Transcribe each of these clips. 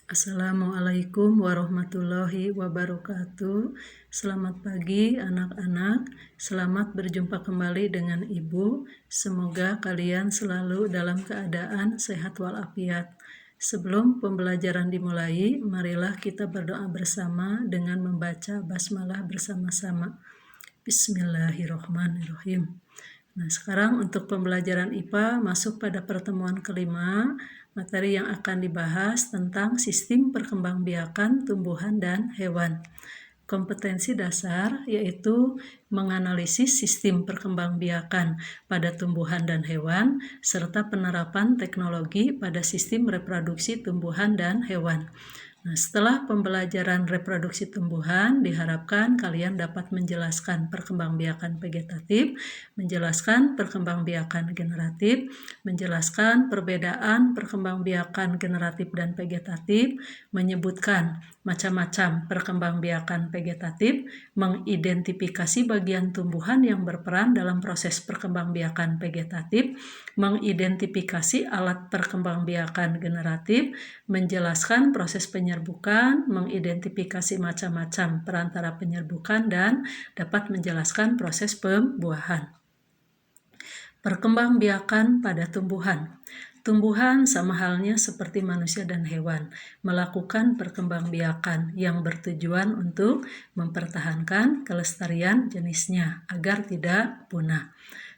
Assalamualaikum warahmatullahi wabarakatuh. Selamat pagi anak-anak. Selamat berjumpa kembali dengan Ibu. Semoga kalian selalu dalam keadaan sehat walafiat. Sebelum pembelajaran dimulai, marilah kita berdoa bersama dengan membaca basmalah bersama-sama. Bismillahirrahmanirrahim. Nah, sekarang untuk pembelajaran IPA masuk pada pertemuan kelima. Materi yang akan dibahas tentang sistem perkembangbiakan tumbuhan dan hewan. Kompetensi dasar yaitu menganalisis sistem perkembangbiakan pada tumbuhan dan hewan, serta penerapan teknologi pada sistem reproduksi tumbuhan dan hewan. Nah, setelah pembelajaran reproduksi tumbuhan, diharapkan kalian dapat menjelaskan perkembangbiakan vegetatif, menjelaskan perkembangbiakan generatif, menjelaskan perbedaan perkembangbiakan generatif dan vegetatif, menyebutkan macam-macam perkembangbiakan vegetatif, mengidentifikasi bagian tumbuhan yang berperan dalam proses perkembangbiakan vegetatif, mengidentifikasi alat perkembangbiakan generatif, menjelaskan proses penyerbukan, mengidentifikasi macam-macam perantara penyerbukan, dan dapat menjelaskan proses pembuahan. Perkembangbiakan pada tumbuhan. Tumbuhan sama halnya seperti manusia dan hewan, melakukan perkembangbiakan yang bertujuan untuk mempertahankan kelestarian jenisnya agar tidak punah.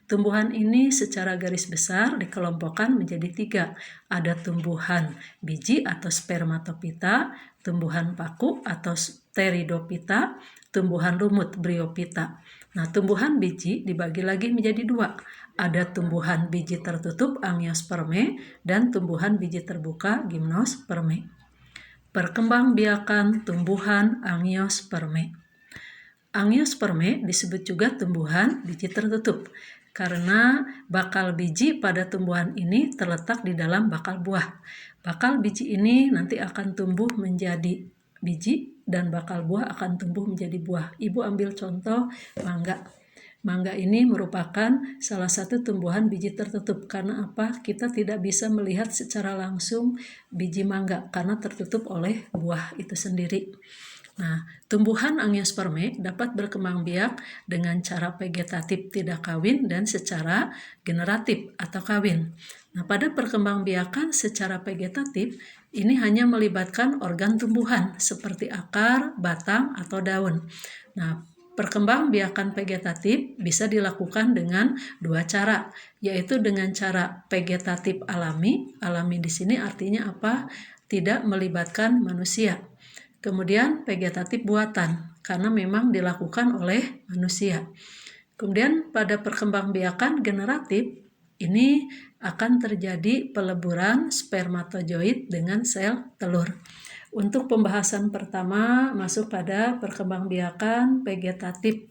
Tumbuhan ini secara garis besar dikelompokkan menjadi 3. Ada tumbuhan biji atau spermatopita, tumbuhan paku atau pteridopita, tumbuhan lumut bryopita. Nah, tumbuhan biji dibagi lagi menjadi 2. Ada tumbuhan biji tertutup angiosperme dan tumbuhan biji terbuka gimnosperme. Perkembangbiakan tumbuhan angiosperme. Angiosperme disebut juga tumbuhan biji tertutup karena bakal biji pada tumbuhan ini terletak di dalam bakal buah. Bakal biji ini nanti akan tumbuh menjadi biji dan bakal buah akan tumbuh menjadi buah. Ibu ambil contoh mangga. Mangga ini merupakan salah satu tumbuhan biji tertutup. Karena apa? Kita tidak bisa melihat secara langsung biji mangga karena tertutup oleh buah itu sendiri. Nah, tumbuhan angiosperme dapat berkembang biak dengan cara vegetatif tidak kawin dan secara generatif atau kawin. Nah, pada perkembangbiakan secara vegetatif, ini hanya melibatkan organ tumbuhan seperti akar, batang, atau daun. Nah, perkembangbiakan vegetatif bisa dilakukan dengan 2 cara, yaitu dengan cara vegetatif alami. Alami di sini artinya apa? Tidak melibatkan manusia. Kemudian vegetatif buatan, karena memang dilakukan oleh manusia. Kemudian pada perkembangbiakan generatif, ini akan terjadi peleburan spermatozoid dengan sel telur. Untuk pembahasan pertama masuk pada perkembangbiakan vegetatif.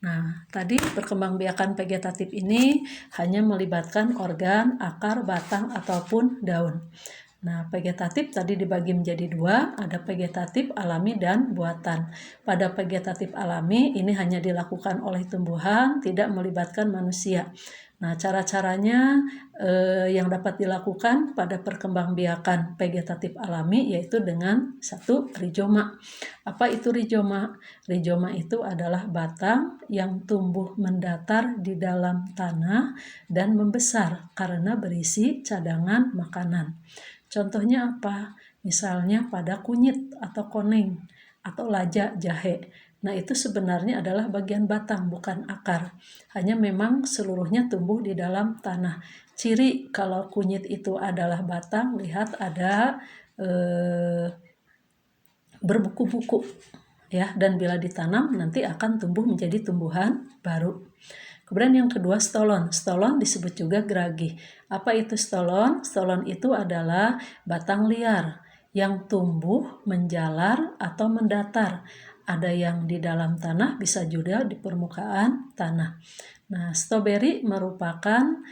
Nah, tadi perkembangbiakan vegetatif ini hanya melibatkan organ, akar, batang, ataupun daun. Nah, vegetatif tadi dibagi menjadi 2, ada vegetatif alami dan buatan. Pada vegetatif alami ini hanya dilakukan oleh tumbuhan, tidak melibatkan manusia. Nah, cara-caranya yang dapat dilakukan pada perkembangbiakan vegetatif alami yaitu dengan 1. Rizoma. Apa itu rizoma? Rizoma itu adalah batang yang tumbuh mendatar di dalam tanah dan membesar karena berisi cadangan makanan. Contohnya apa? Misalnya pada kunyit atau koneng atau laja jahe. Nah, itu sebenarnya adalah bagian batang, bukan akar. Hanya memang seluruhnya tumbuh di dalam tanah. Ciri kalau kunyit itu adalah batang, lihat ada berbuku-buku, ya, dan bila ditanam nanti akan tumbuh menjadi tumbuhan baru. Kemudian yang kedua stolon. Stolon disebut juga geragi. Apa itu stolon? Stolon itu adalah batang liar yang tumbuh menjalar atau mendatar. Ada yang di dalam tanah, bisa juga di permukaan tanah. Nah, stroberi merupakan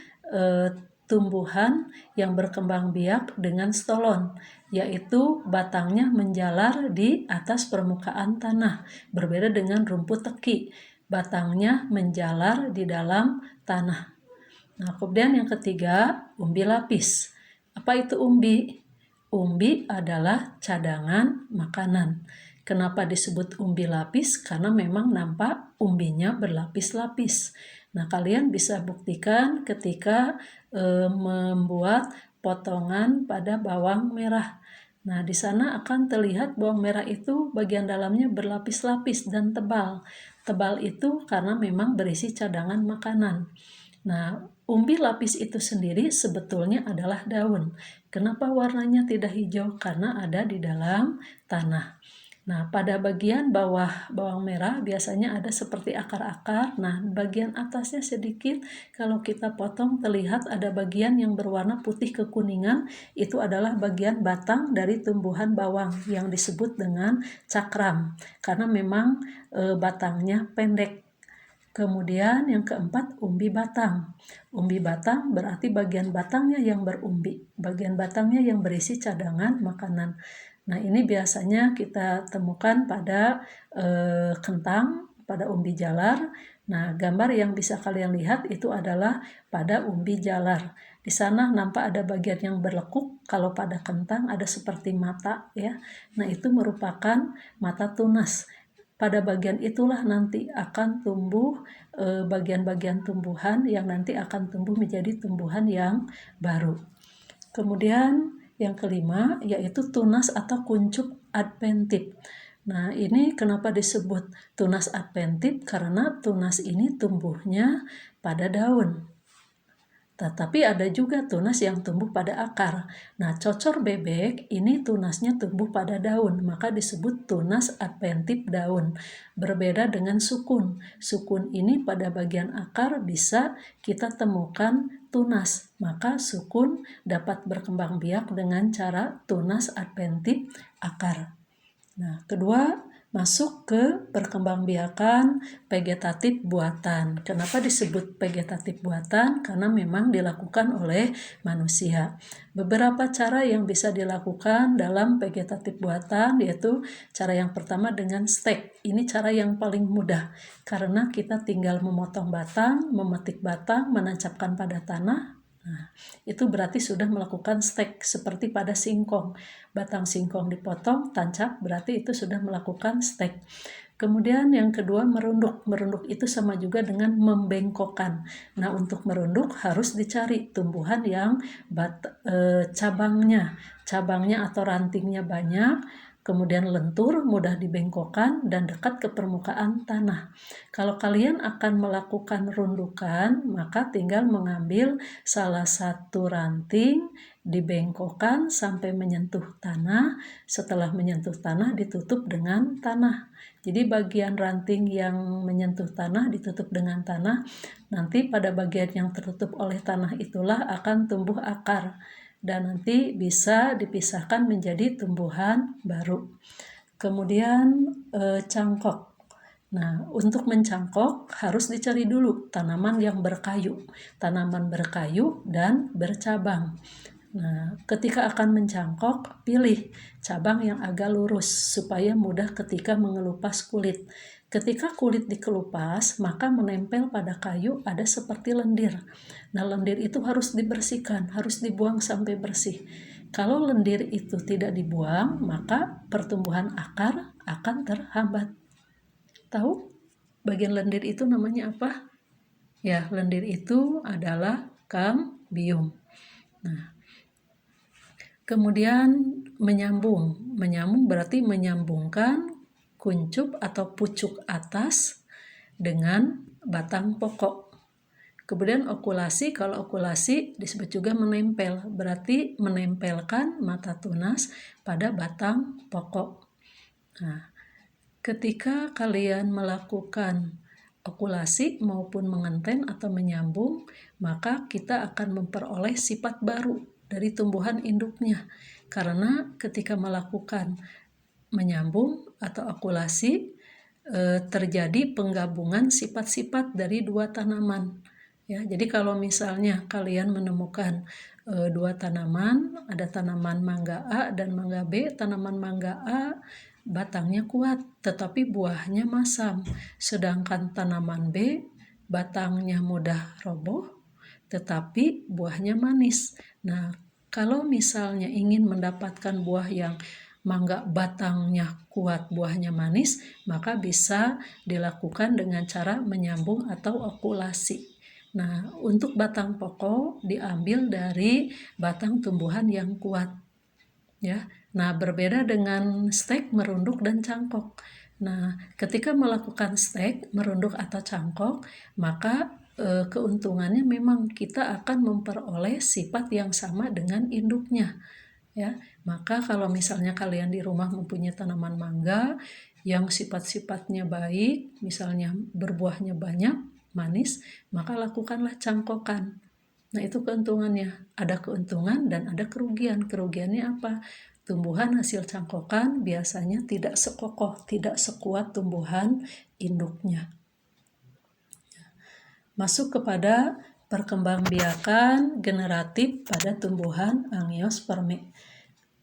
tumbuhan yang berkembang biak dengan stolon, yaitu batangnya menjalar di atas permukaan tanah, berbeda dengan rumput teki. Batangnya menjalar di dalam tanah. Nah, kemudian yang ketiga, umbi lapis. Apa itu umbi? umbi adalah cadangan makanan. Kenapa disebut umbi lapis? Karena memang nampak umbinya berlapis-lapis. Nah, kalian bisa buktikan ketika membuat potongan pada bawang merah. Nah, di sana akan terlihat bawang merah itu bagian dalamnya berlapis-lapis dan tebal. Tebal itu karena memang berisi cadangan makanan. Nah, umbi lapis itu sendiri sebetulnya adalah daun. Kenapa warnanya tidak hijau? Karena ada di dalam tanah. Nah, pada bagian bawah bawang merah biasanya ada seperti akar-akar. Nah, bagian atasnya sedikit kalau kita potong terlihat ada bagian yang berwarna putih kekuningan. Itu adalah bagian batang dari tumbuhan bawang yang disebut dengan cakram. Karena memang batangnya pendek. Kemudian yang keempat, umbi batang. Umbi batang berarti bagian batangnya yang berumbi, bagian batangnya yang berisi cadangan makanan. Nah, ini biasanya kita temukan pada kentang, pada umbi jalar. Nah, gambar yang bisa kalian lihat itu adalah pada umbi jalar. Di sana nampak ada bagian yang berlekuk, kalau pada kentang ada seperti mata ya. Nah, itu merupakan mata tunas. Pada bagian itulah nanti akan tumbuh bagian-bagian tumbuhan yang nanti akan tumbuh menjadi tumbuhan yang baru. Kemudian yang kelima yaitu tunas atau kuncup adventif. Nah, ini kenapa disebut tunas adventif? Karena tunas ini tumbuhnya pada daun. Tetapi ada juga tunas yang tumbuh pada akar. Nah, cocor bebek ini tunasnya tumbuh pada daun, maka disebut tunas adventif daun. Berbeda dengan sukun. Sukun ini pada bagian akar bisa kita temukan tunas, maka sukun dapat berkembang biak dengan cara tunas adventif akar. Nah, kedua, masuk ke perkembangbiakan vegetatif buatan. Kenapa disebut vegetatif buatan? Karena memang dilakukan oleh manusia. Beberapa cara yang bisa dilakukan dalam vegetatif buatan yaitu cara yang pertama dengan stek. Ini cara yang paling mudah karena kita tinggal memotong batang, memetik batang, menancapkan pada tanah. Nah, itu berarti sudah melakukan stek seperti pada singkong. Batang singkong dipotong, tancap, berarti itu sudah melakukan stek. Kemudian yang kedua merunduk. Merunduk itu sama juga dengan membengkokkan. Nah, untuk merunduk harus dicari tumbuhan yang cabangnya atau rantingnya banyak, kemudian lentur, mudah dibengkokkan, dan dekat ke permukaan tanah. Kalau kalian akan melakukan rundukan, maka tinggal mengambil salah satu ranting, dibengkokkan sampai menyentuh tanah. Setelah menyentuh tanah, ditutup dengan tanah. Jadi bagian ranting yang menyentuh tanah ditutup dengan tanah. Nanti pada bagian yang tertutup oleh tanah itulah akan tumbuh akar. Dan nanti bisa dipisahkan menjadi tumbuhan baru. Kemudian cangkok. Nah, untuk mencangkok harus dicari dulu tanaman yang berkayu, tanaman berkayu dan bercabang. Nah, ketika akan mencangkok, pilih cabang yang agak lurus supaya mudah ketika mengelupas kulit. Ketika kulit dikelupas, maka menempel pada kayu ada seperti lendir. Nah, lendir itu harus dibersihkan, harus dibuang sampai bersih. Kalau lendir itu tidak dibuang, maka pertumbuhan akar akan terhambat. Tahu bagian lendir itu namanya apa? Ya, lendir itu adalah kambium. Nah, kemudian menyambung. Menyambung berarti menyambungkan kuncup atau pucuk atas dengan batang pokok. Kemudian okulasi, kalau okulasi disebut juga menempel, berarti menempelkan mata tunas pada batang pokok. Nah, ketika kalian melakukan okulasi maupun mengenten atau menyambung, maka kita akan memperoleh sifat baru dari tumbuhan induknya. Karena ketika melakukan menyambung atau okulasi, terjadi penggabungan sifat-sifat dari dua tanaman. Ya, jadi kalau misalnya kalian menemukan dua tanaman, ada tanaman mangga A dan mangga B, tanaman mangga A batangnya kuat tetapi buahnya masam, sedangkan tanaman B batangnya mudah roboh tetapi buahnya manis. Nah, Kalau misalnya ingin mendapatkan buah yang mangga batangnya kuat, buahnya manis, maka bisa dilakukan dengan cara menyambung atau okulasi. Nah, untuk batang pokok diambil dari batang tumbuhan yang kuat, ya. Nah, berbeda dengan stek, merunduk, dan cangkok. Nah, ketika melakukan stek, merunduk, atau cangkok, maka keuntungannya memang kita akan memperoleh sifat yang sama dengan induknya, ya. Maka kalau misalnya kalian di rumah mempunyai tanaman mangga yang sifat-sifatnya baik, misalnya berbuahnya banyak, manis, maka lakukanlah cangkokan. Nah, itu keuntungannya. Ada keuntungan dan ada kerugian. Kerugiannya apa? Tumbuhan hasil cangkokan biasanya tidak sekokoh, tidak sekuat tumbuhan induknya. Masuk kepada perkembangbiakan generatif pada tumbuhan Angiospermae.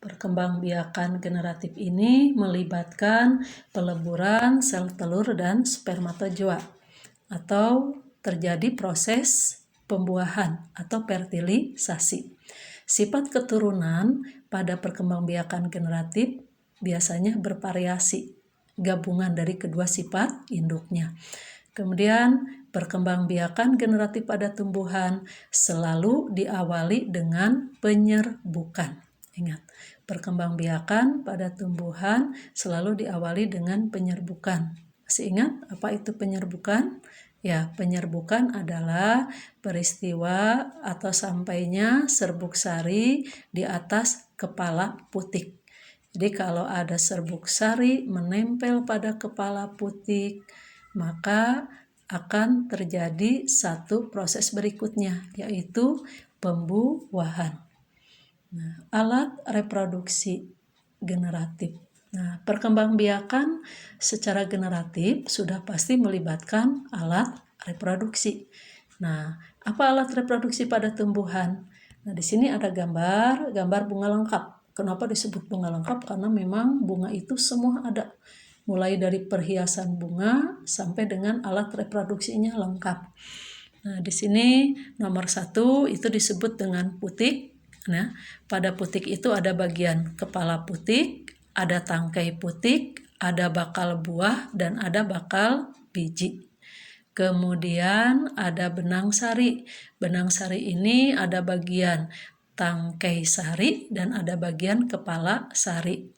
Perkembangbiakan generatif ini melibatkan peleburan sel telur dan spermatozoa, atau terjadi proses pembuahan atau fertilisasi. Sifat keturunan pada perkembangbiakan generatif biasanya bervariasi, gabungan dari kedua sifat induknya. Kemudian perkembangbiakan generatif pada tumbuhan selalu diawali dengan penyerbukan. Ingat, perkembangbiakan pada tumbuhan selalu diawali dengan penyerbukan. Masih ingat apa itu penyerbukan? Ya, penyerbukan adalah peristiwa atau sampainya serbuk sari di atas kepala putik. Jadi kalau ada serbuk sari menempel pada kepala putik, maka akan terjadi satu proses berikutnya, yaitu pembuahan. Nah, alat reproduksi generatif. Nah, perkembangbiakan secara generatif sudah pasti melibatkan alat reproduksi. Nah, apa alat reproduksi pada tumbuhan? Nah, di sini ada gambar bunga lengkap. Kenapa disebut bunga lengkap? Karena memang bunga itu semua ada. Mulai dari perhiasan bunga sampai dengan alat reproduksinya lengkap. Nah, di sini nomor 1 itu disebut dengan putik. Nah, pada putik itu ada bagian kepala putik, ada tangkai putik, ada bakal buah, dan ada bakal biji. Kemudian ada benang sari. Benang sari ini ada bagian tangkai sari dan ada bagian kepala sari.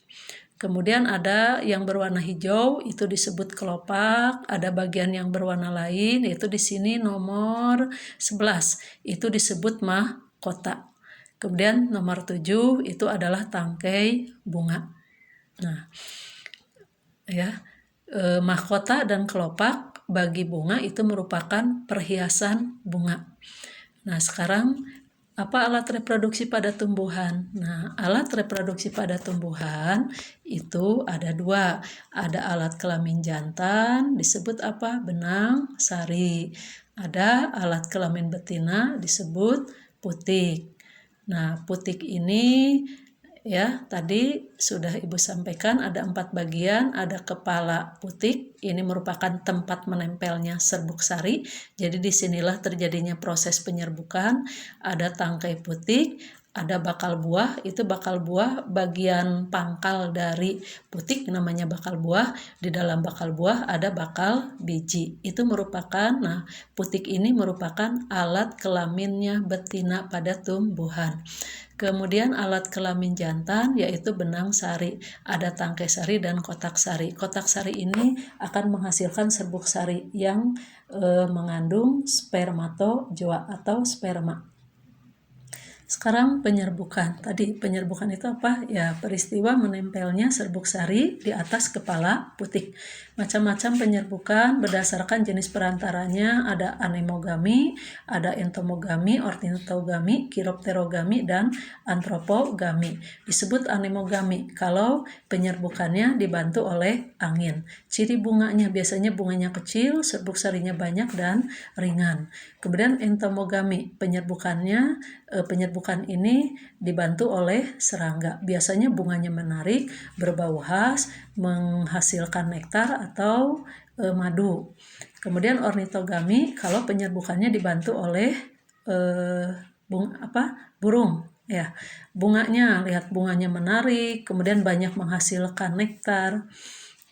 Kemudian ada yang berwarna hijau, itu disebut kelopak. Ada bagian yang berwarna lain, yaitu di sini nomor 11, itu disebut mahkota. Kemudian nomor 7 itu adalah tangkai bunga. Nah, ya, mahkota dan kelopak bagi bunga itu merupakan perhiasan bunga. Nah, sekarang apa alat reproduksi pada tumbuhan? Nah, alat reproduksi pada tumbuhan itu ada 2. Ada alat kelamin jantan, disebut apa? Benang sari. Ada alat kelamin betina, disebut putik. Nah, putik ini ya tadi sudah Ibu sampaikan ada 4 bagian. Ada kepala putik, ini merupakan tempat menempelnya serbuk sari. Jadi disinilah terjadinya proses penyerbukan. Ada tangkai putik, ada bakal buah, itu bakal buah bagian pangkal dari putik namanya bakal buah. Di dalam bakal buah ada bakal biji. Itu merupakan, nah putik ini merupakan alat kelaminnya betina pada tumbuhan. Kemudian alat kelamin jantan yaitu benang sari, ada tangkai sari dan kotak sari. Kotak sari ini akan menghasilkan serbuk sari yang mengandung spermatozoa atau sperma. Sekarang penyerbukan. Tadi penyerbukan itu apa? Ya, peristiwa menempelnya serbuk sari di atas kepala putik. Macam-macam penyerbukan berdasarkan jenis perantaranya, ada anemogami, ada entomogami, ornitogami, chiropterogami, dan antropogami. Disebut anemogami kalau penyerbukannya dibantu oleh angin. Ciri bunganya biasanya bunganya kecil, serbuk sarinya banyak dan ringan. Kemudian entomogami, penyerbukan ini dibantu oleh serangga. Biasanya bunganya menarik, berbau khas, menghasilkan nektar atau madu. Kemudian ornitogami kalau penyerbukannya dibantu oleh burung. Ya, bunganya, lihat bunganya menarik, kemudian banyak menghasilkan nektar.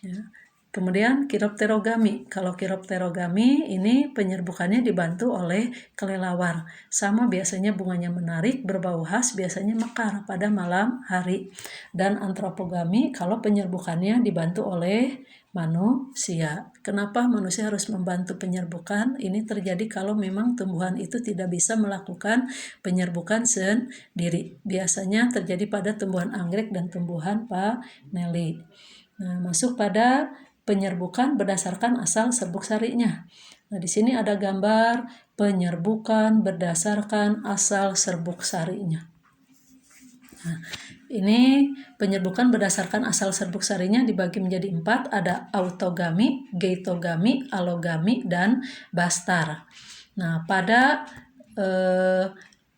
Ya. Kemudian kiropterogami. Kalau kiropterogami ini penyerbukannya dibantu oleh kelelawar. Sama biasanya bunganya menarik, berbau khas, biasanya mekar pada malam hari. Dan antropogami kalau penyerbukannya dibantu oleh manusia. Kenapa manusia harus membantu penyerbukan? Ini terjadi kalau memang tumbuhan itu tidak bisa melakukan penyerbukan sendiri. Biasanya terjadi pada tumbuhan anggrek dan tumbuhan paneli. Nah, masuk pada penyerbukan berdasarkan asal serbuk sarinya. Nah, di sini ada gambar penyerbukan berdasarkan asal serbuk sarinya. Nah, ini penyerbukan berdasarkan asal serbuk sarinya dibagi menjadi 4, ada autogami, geitogami, allogami, dan bastar. Nah, pada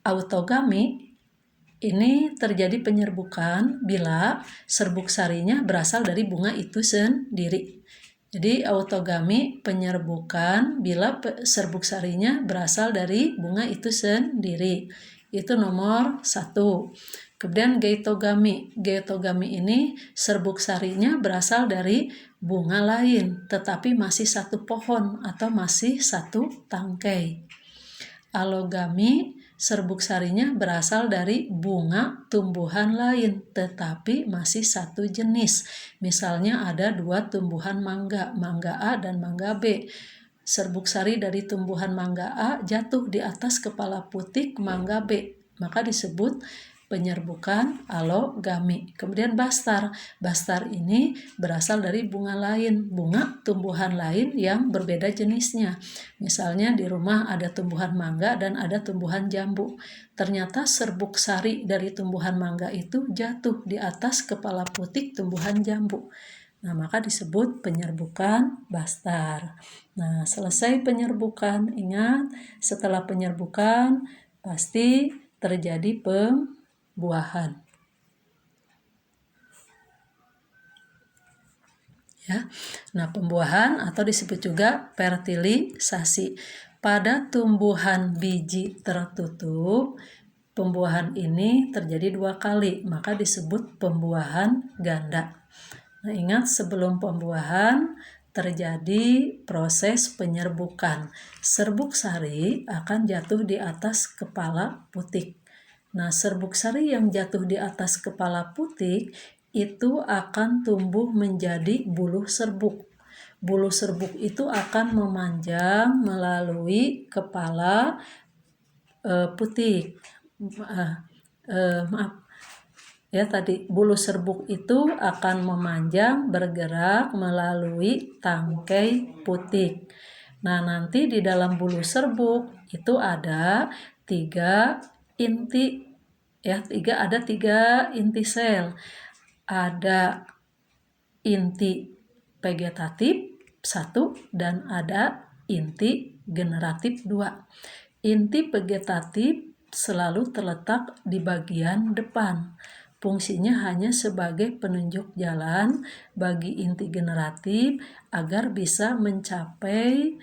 autogami ini terjadi penyerbukan bila serbuk sarinya berasal dari bunga itu sendiri. Jadi autogami penyerbukan bila serbuk sarinya berasal dari bunga itu sendiri. Itu nomor 1. Kemudian geitogami. Geitogami ini serbuk sarinya berasal dari bunga lain, tetapi masih satu pohon atau masih satu tangkai. Allogami, serbuk sarinya berasal dari bunga tumbuhan lain, tetapi masih satu jenis. Misalnya ada 2 tumbuhan mangga, mangga A dan mangga B. Serbuk sari dari tumbuhan mangga A jatuh di atas kepala putik mangga B, maka disebut penyerbukan allogami. Kemudian bastar. Bastar ini berasal dari bunga lain, bunga tumbuhan lain yang berbeda jenisnya. Misalnya di rumah ada tumbuhan mangga dan ada tumbuhan jambu. Ternyata serbuk sari dari tumbuhan mangga itu jatuh di atas kepala putik tumbuhan jambu. Nah, maka disebut penyerbukan bastar. Nah, selesai penyerbukan, ingat setelah penyerbukan pasti terjadi pembuahan. Ya. Nah, pembuahan atau disebut juga fertilisasi. Pada tumbuhan biji tertutup, pembuahan ini terjadi 2 kali, maka disebut pembuahan ganda. Nah, ingat sebelum pembuahan terjadi proses penyerbukan. Serbuk sari akan jatuh di atas kepala putik. Nah, serbuk sari yang jatuh di atas kepala putik itu akan tumbuh menjadi buluh serbuk. Buluh serbuk itu akan memanjang melalui kepala putik. Maaf. Ya, tadi bulu serbuk itu akan memanjang bergerak melalui tangkai putik. Nah, nanti di dalam bulu serbuk itu ada 3 inti. Ya, ada 3 inti sel. Ada inti vegetatif 1 dan ada inti generatif 2. Inti vegetatif selalu terletak di bagian depan. Fungsinya hanya sebagai penunjuk jalan bagi inti generatif agar bisa mencapai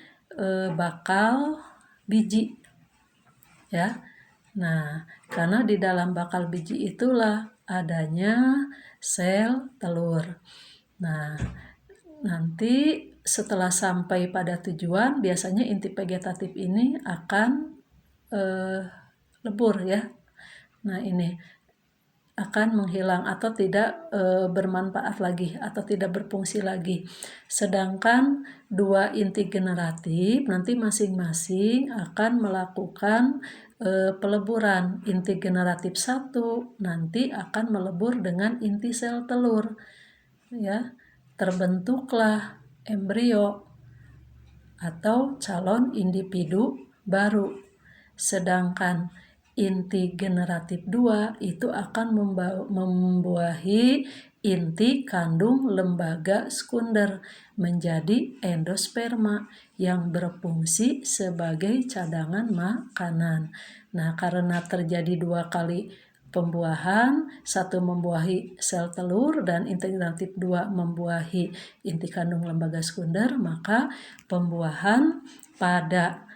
bakal biji. Ya. Nah, karena di dalam bakal biji itulah adanya sel telur. Nah, nanti setelah sampai pada tujuan, biasanya inti vegetatif ini akan lebur ya. Nah, ini akan menghilang atau tidak bermanfaat lagi atau tidak berfungsi lagi. Sedangkan 2 inti generatif nanti masing-masing akan melakukan peleburan. Inti generatif 1 nanti akan melebur dengan inti sel telur. Ya, terbentuklah embrio atau calon individu baru. Sedangkan inti generatif 2 itu akan membuahi inti kandung lembaga sekunder menjadi endosperma yang berfungsi sebagai cadangan makanan. Nah, karena terjadi 2 kali pembuahan, 1 membuahi sel telur dan inti generatif 2 membuahi inti kandung lembaga sekunder, maka pembuahan pada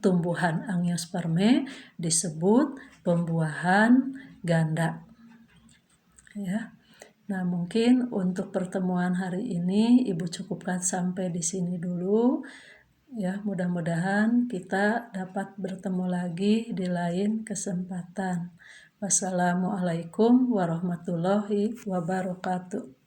tumbuhan Angiospermae disebut pembuahan ganda. Ya. Nah, mungkin untuk pertemuan hari ini Ibu cukupkan sampai di sini dulu. Ya, mudah-mudahan kita dapat bertemu lagi di lain kesempatan. Wassalamualaikum warahmatullahi wabarakatuh.